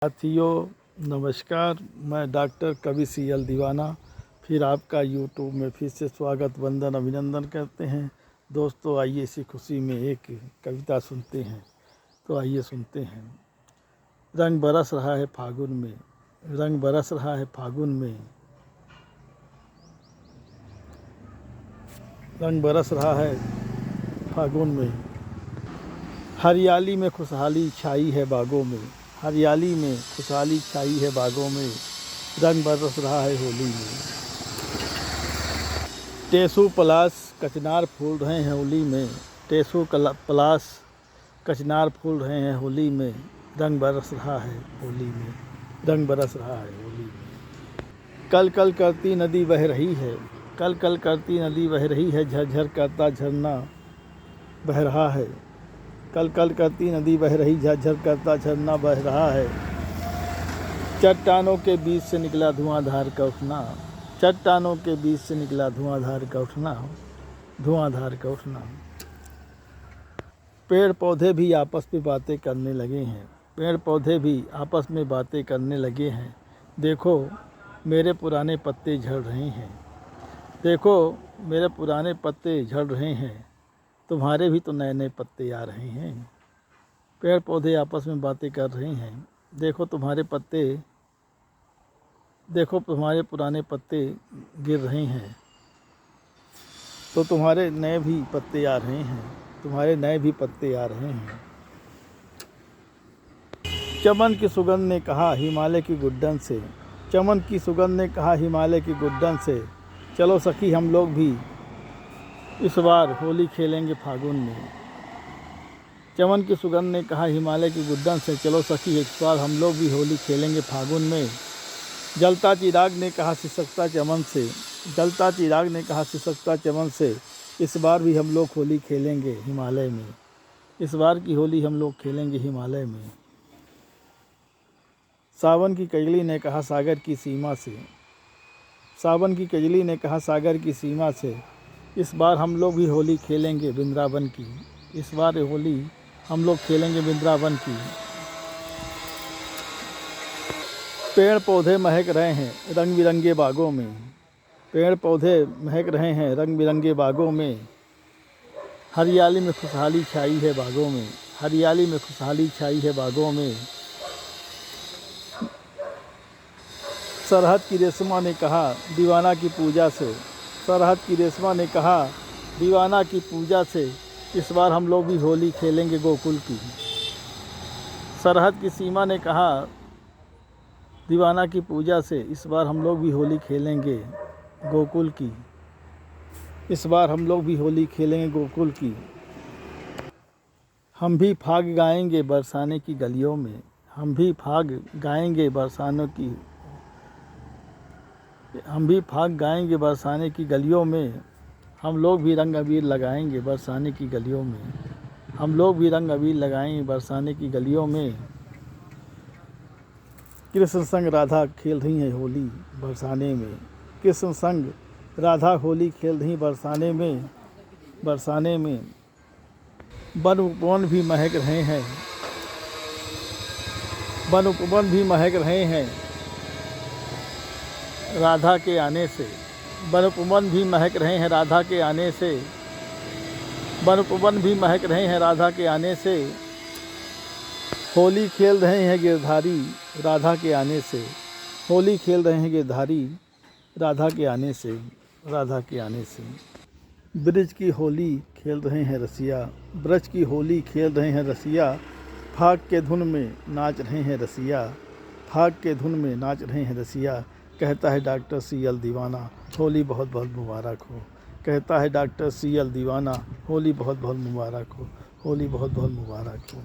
साथियों नमस्कार। मैं डॉक्टर कवि सीएल दीवाना फिर आपका यूट्यूब में फिर से स्वागत वंदन अभिनंदन करते हैं। दोस्तों आइए इसी खुशी में एक कविता सुनते हैं। तो आइए सुनते हैं। रंग बरस रहा है फागुन में, रंग बरस रहा है फागुन में, रंग बरस रहा है फागुन में। हरियाली में खुशहाली छाई है बागों में, हरियाली में खुशहाली छाई है बागों में, रंग बरस रहा है होली में। टेसू पलास कचनार फूल रहे हैं होली में, टेसू पलास कचनार फूल रहे हैं होली में, रंग बरस रहा है होली में, रंग बरस रहा है होली में। कल कल करती नदी बह रही है, कल कल करती नदी बह रही है, झरझर करता झरना बह रहा है। कल कल करती नदी बह रही, झरझर करता झरना बह रहा है। चट्टानों के बीच से निकला धुआंधार का उठना, चट्टानों के बीच से निकला धुआंधार का उठना, धुआंधार का उठना। पेड़ पौधे भी आपस में बातें करने लगे हैं, पेड़ पौधे भी आपस में बातें करने लगे हैं। देखो मेरे पुराने पत्ते झड़ रहे हैं, देखो मेरे पुराने पत्ते झड़ रहे हैं, तुम्हारे भी तो नए नए पत्ते आ रहे हैं। पेड़ पौधे आपस में बातें कर रहे हैं। देखो तुम्हारे पत्ते, देखो तुम्हारे पुराने पत्ते गिर रहे हैं, तो तुम्हारे नए भी पत्ते आ रहे हैं, तुम्हारे नए भी पत्ते आ रहे हैं। चमन की सुगंध ने कहा हिमालय की गुड्डन से, चमन की सुगंध ने कहा हिमालय की गुड्डन से, चलो सखी हम लोग भी इस बार होली खेलेंगे फागुन में। चमन की सुगंध ने कहा हिमालय की गुड्डन से, चलो सखी इस बार हम लोग भी होली खेलेंगे फागुन में। जलता चिराग ने कहा सिसकता चमन से, जलता चिराग ने कहा सिसकता चमन से, इस बार भी हम लोग होली खेलेंगे हिमालय में, इस बार की होली हम लोग खेलेंगे हिमालय में। सावन की कजली ने कहा सागर की सीमा से, सावन की कजली ने कहा सागर की सीमा से, इस बार हम लोग भी होली खेलेंगे वृंदावन की, इस बार होली हम लोग खेलेंगे वृंदावन की। पेड़ पौधे महक रहे हैं रंग बिरंगे बागों में, पेड़ पौधे महक रहे हैं रंग बिरंगे बागों में, हरियाली में खुशहाली छाई है बागों में, हरियाली में खुशहाली छाई है बागों में। सरहद की रेशमा ने कहा दीवाना की पूजा से, सरहद की रेशमा ने कहा दीवाना की पूजा से, इस बार हम लोग भी होली खेलेंगे गोकुल की। सरहद की सीमा ने कहा दीवाना की पूजा से, इस बार हम लोग भी होली खेलेंगे गोकुल की, इस बार हम लोग भी होली खेलेंगे गोकुल की। हम भी फाग गाएंगे बरसाने की गलियों में, हम भी फाग गाएंगे बरसाने की, हम भी फाग गाएंगे बरसाने की गलियों में। हम लोग भी रंग अबीर लगाएंगे बरसाने की गलियों में, हम लोग भी रंग अबीर लगाएंगे बरसाने की गलियों में। कृष्ण संग राधा खेल रही है होली बरसाने में, कृष्ण संग राधा होली खेल रही बरसाने में, बरसाने में। वन उपवन भी महक रहे हैं, वन उपवन भी महक रहे हैं राधा के आने से, वन उपवन भी महक रहे हैं राधा के आने से, वन उपवन भी महक रहे हैं राधा के आने से। होली खेल रहे हैं गिरधारी राधा के आने से, होली खेल रहे हैं गिरधारी राधा के आने से, राधा के आने से। ब्रज की होली खेल रहे हैं रसिया, ब्रज की होली खेल रहे हैं रसिया, फाग के धुन में नाच रहे हैं रसिया, फाग के धुन में नाच रहे हैं रसिया। कहता है डॉक्टर सीएल दीवाना होली बहुत बहुत मुबारक हो, कहता है डॉक्टर सीएल दीवाना होली बहुत बहुत मुबारक हो, होली बहुत बहुत मुबारक हो।